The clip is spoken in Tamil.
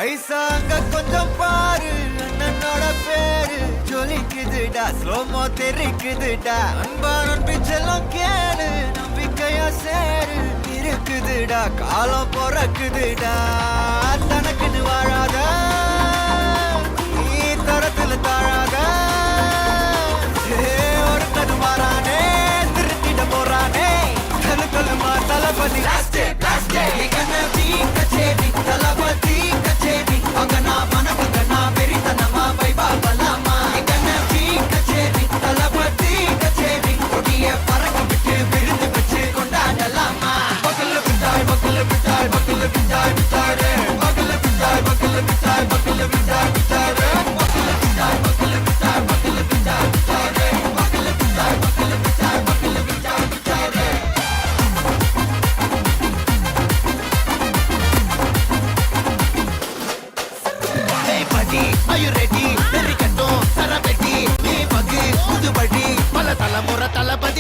ஐசாங்க கொஞ்சம் பாரு அண்ணனோட பேரு ஜொலிக்குதுடா ஸ்லோமோ தெரிக்குதுடா அன்பா நம்பிச்செல்லாம் கேளு நம்பிக்கையா சேரு இருக்குதுடா காலம் பிறக்குதுடா தனக்குன்னு வாழாத நீ தரத்துல தாழாத ஒருத்தது மாறானே திருத்திட போறானே கலு கலுமா தளபதி தளபதி கச்சேரி அங்கனா மனகனா வெறித்தனமா வைபா பலாமா கண்ணி கச்சேரி தளபதி கச்சேரி கொடிய பறக்க விட்டு விழுந்து வச்சு கொண்டாடலாமா பக்கல்ல விட்டாய் பக்கல்ல விட்டாய் பக்கல்ல விட்டாய் விட்டாரே பக்கல்ல விட்டாய் பக்கல்ல விட்டாய் பக்கல்ல விட்டாய் விட்டாரே பக்கல்ல விட்டாய் பக்கல்ல விட்டாய் பக்கல்ல விட்டாய் விட்டாரே பக்கல்ல விட்டாய் பக்கல்ல விட்டாய் பக்கல்ல விட்டாய் விட்டாரே Are you ready? Very good. Sarabeti, me bagi, pudu badi, pala tala mora tala badi.